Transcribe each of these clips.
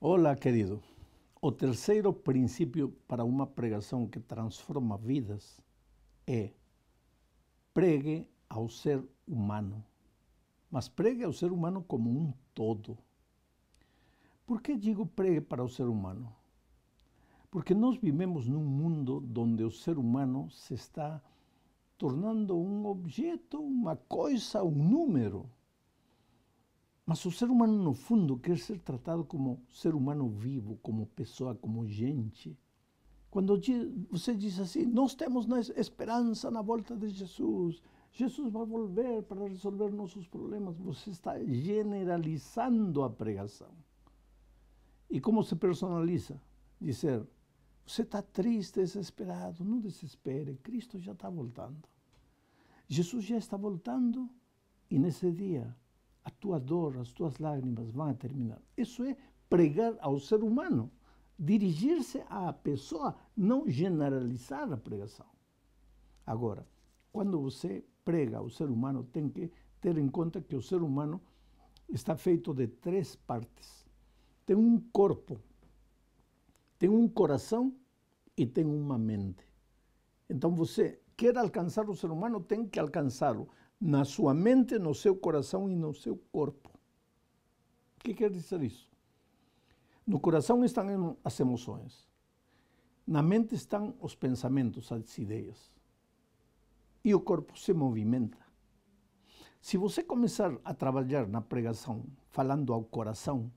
Olá, querido. O terceiro princípio para uma pregação que transforma vidas é pregue ao ser humano, mas pregue ao ser humano como um todo. Por que digo pregue para o ser humano? Porque nós vivemos num mundo onde o ser humano se está tornando um objeto, uma coisa, um número. Mas o ser humano, no fundo, quer ser tratado como ser humano vivo, como pessoa, como gente. Quando você diz assim, nós temos esperança na volta de Jesus, Jesus vai volver para resolver nossos problemas, você está generalizando a pregação. E como se personaliza? Dizer, você está triste, desesperado, não desespere, Cristo já está voltando. Jesus já está voltando e nesse dia a tua dor, as tuas lágrimas vão terminar. Isso é pregar ao ser humano, dirigir-se à pessoa, não generalizar a pregação. Agora, quando você prega ao ser humano, tem que ter em conta que o ser humano está feito de três partes. Tem um corpo, tem um coração e tem uma mente. Então você quer alcançar o ser humano, tem que alcançá-lo na sua mente, no seu coração e no seu corpo. O que quer dizer isso? No coração estão as emoções. Na mente estão os pensamentos, as ideias. E o corpo se movimenta. Se você começar a trabalhar na pregação, falando ao coração,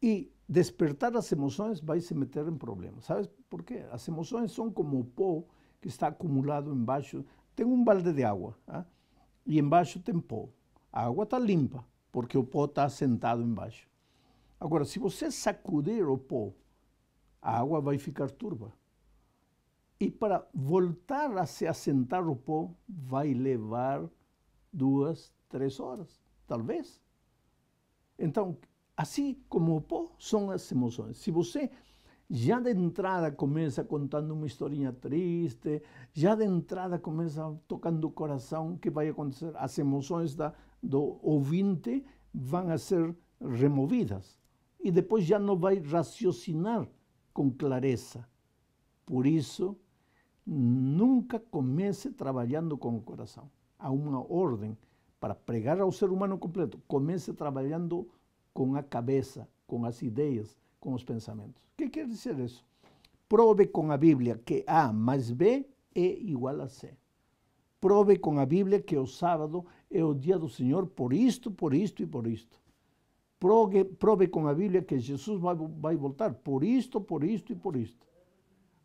e despertar as emoções, vai se meter em problemas. Sabe por quê? As emoções são como o pó que está acumulado embaixo. Tem um balde de água, e embaixo tem pó. A água está limpa, porque o pó está assentado embaixo. Agora, se você sacudir o pó, a água vai ficar turva. E para voltar a se assentar o pó, vai levar 2, 3 horas, talvez. Então, assim como o pó, são as emoções. Se você já de entrada começa contando uma historinha triste, já de entrada começa tocando o coração, o que vai acontecer? As emoções do ouvinte vão ser removidas. E depois já não vai raciocinar com clareza. Por isso, nunca comece trabalhando com o coração. Há uma ordem para pregar ao ser humano completo. Comece trabalhando com a cabeça, com as ideias, com os pensamentos. O que quer dizer isso? Prove com a Bíblia que A mais B é igual a C. Prove com a Bíblia que o sábado é o dia do Senhor por isto, por isto e por isto. Prove com a Bíblia que Jesus vai voltar por isto e por isto.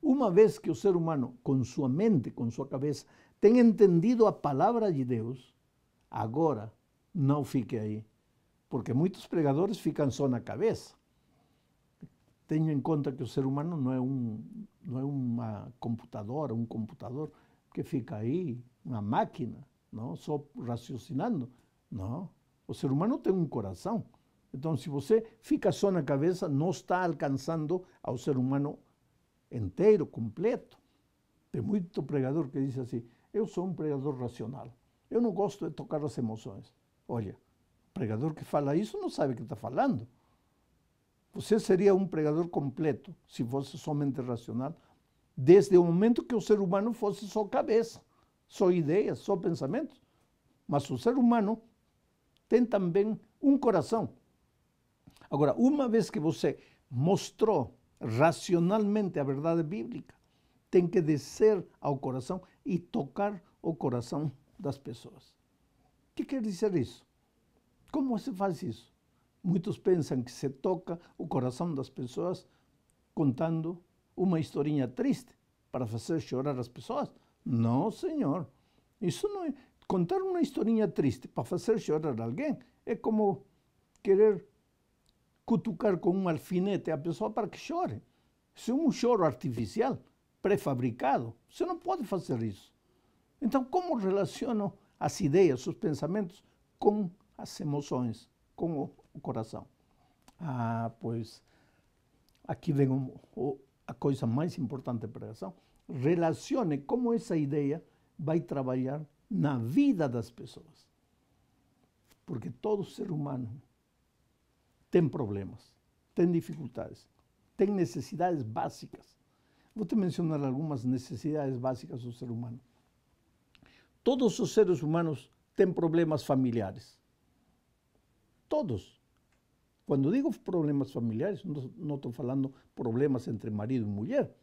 Uma vez que o ser humano, com sua mente, com sua cabeça, tem entendido a palavra de Deus, agora não fique aí. Porque muitos pregadores ficam só na cabeça. Tenha em conta que o ser humano não é uma computadora, um computador que fica aí, uma máquina, não, só raciocinando. Não, o ser humano tem um coração. Então, se você fica só na cabeça, não está alcançando ao ser humano inteiro, completo. Tem muito pregador que diz assim, eu sou um pregador racional, eu não gosto de tocar as emoções. Olha, o pregador que fala isso não sabe o que está falando. Você seria um pregador completo se fosse somente racional, desde o momento que o ser humano fosse só cabeça, só ideias, só pensamentos. Mas o ser humano tem também um coração. Agora, uma vez que você mostrou racionalmente a verdade bíblica, tem que descer ao coração e tocar o coração das pessoas. O que quer dizer isso? Como se faz isso? Muitos pensam que se toca o coração das pessoas contando uma historinha triste para fazer chorar as pessoas. Não, senhor. Isso não é. Contar uma historinha triste para fazer chorar alguém é como querer cutucar com um alfinete a pessoa para que chore. Isso é um choro artificial, pré-fabricado. Você não pode fazer isso. Então, como relacionam as ideias, os pensamentos com as emoções, com o coração? Pois aqui vem a coisa mais importante da pregação. Relacione como essa ideia vai trabalhar na vida das pessoas. Porque todo ser humano tem problemas, tem dificuldades, tem necessidades básicas. Vou te mencionar algumas necessidades básicas do ser humano. Todos os seres humanos têm problemas familiares. Todos. Quando digo problemas familiares, não estou falando problemas entre marido e mulher.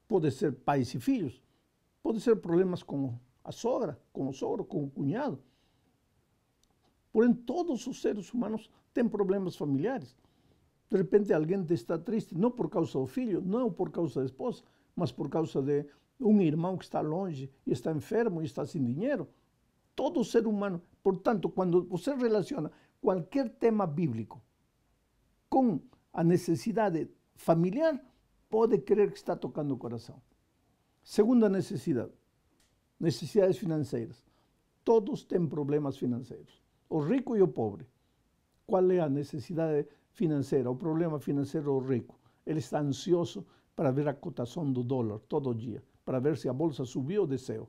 Pode ser pais e filhos. Pode ser problemas com a sogra, com o sogro, com o cunhado. Porém, todos os seres humanos têm problemas familiares. De repente, alguém está triste, não por causa do filho, não por causa da esposa, mas por causa de um irmão que está longe e está enfermo e está sem dinheiro. Todo ser humano. Portanto, quando você relaciona qualquer tema bíblico com a necessidade familiar, pode crer que está tocando o coração. Segunda necessidade, necessidades financeiras. Todos têm problemas financeiros, o rico e o pobre. Qual é a necessidade financeira, o problema financeiro do rico? Ele está ansioso para ver a cotação do dólar todo dia, para ver se a bolsa subiu ou desceu.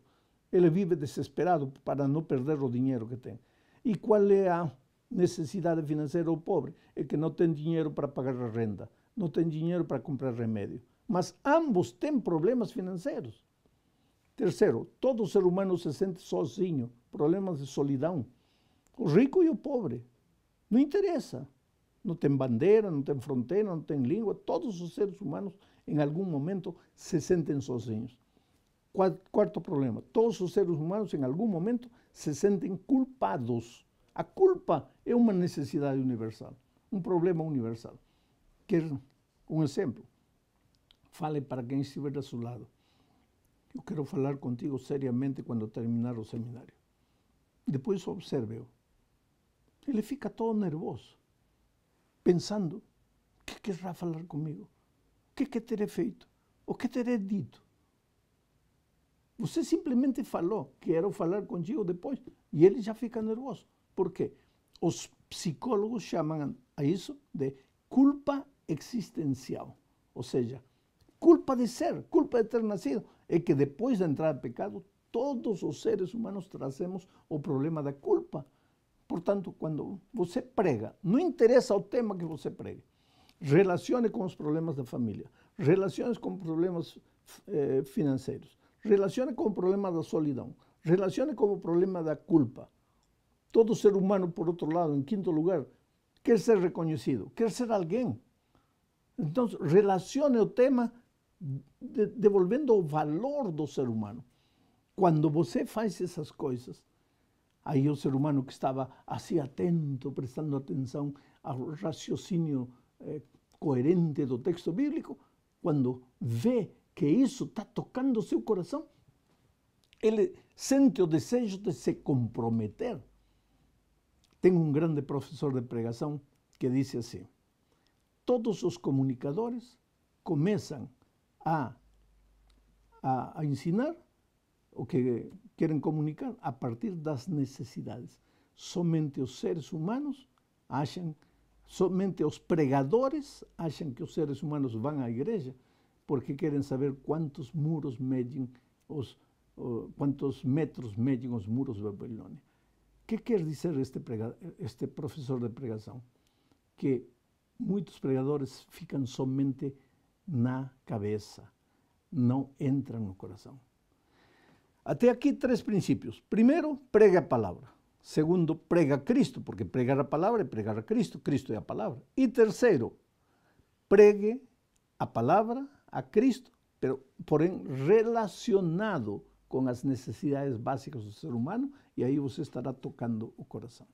Ele vive desesperado para não perder o dinheiro que tem. E qual é a necessidade financeira do pobre? É que não tem dinheiro para pagar a renda, não tem dinheiro para comprar remédio. Mas ambos têm problemas financeiros. Terceiro, todo ser humano se sente sozinho, problemas de solidão. O rico e o pobre. Não interessa. Não tem bandeira, não tem fronteira, não tem língua. Todos os seres humanos, em algum momento, se sentem sozinhos. Quarto problema, todos os seres humanos, em algum momento, se sentem culpados. A culpa é uma necessidade universal, um problema universal. Quer um exemplo? Fale para quem estiver ao seu lado. Eu quero falar contigo seriamente quando terminar o seminário. Depois observe-o. Ele fica todo nervoso, pensando: o que querrá falar comigo? O que terei feito? O que terei dito? Você simplesmente falou: quero falar contigo depois, e ele já fica nervoso. Por quê? Os psicólogos chamam a isso de culpa existencial. Ou seja, culpa de ser, culpa de ter nascido. É que depois de entrar no pecado, todos os seres humanos trazemos o problema da culpa. Portanto, quando você prega, não interessa o tema que você pregue, relacione com os problemas da família, relacione com problemas financeiros, relacione com o problema da solidão, relacione com o problema da culpa. Todo ser humano, por outro lado, em quinto lugar, quer ser reconhecido, quer ser alguém. Então, relacione o tema devolvendo o valor do ser humano. Quando você faz essas coisas, aí o ser humano que estava assim atento, prestando atenção ao raciocínio coerente do texto bíblico, quando vê que isso está tocando o seu coração, ele sente o desejo de se comprometer. Tem um grande professor de pregação que disse assim: todos os comunicadores começam a ensinar o que querem comunicar a partir das necessidades. Somente os seres humanos acham, somente os pregadores acham que os seres humanos vão à igreja porque querem saber quantos muros medem quantos metros medem os muros de Babilônia. O que quer dizer este professor de pregação? Que muitos pregadores ficam somente na cabeça, não entram no coração. Até aqui, 3 princípios. Primeiro, prega a palavra. Segundo, prega a Cristo, porque pregar a palavra é pregar a Cristo, Cristo é a palavra. E terceiro, pregue a palavra, a Cristo, porém relacionado com as necessidades básicas do ser humano, e aí você estará tocando o coração.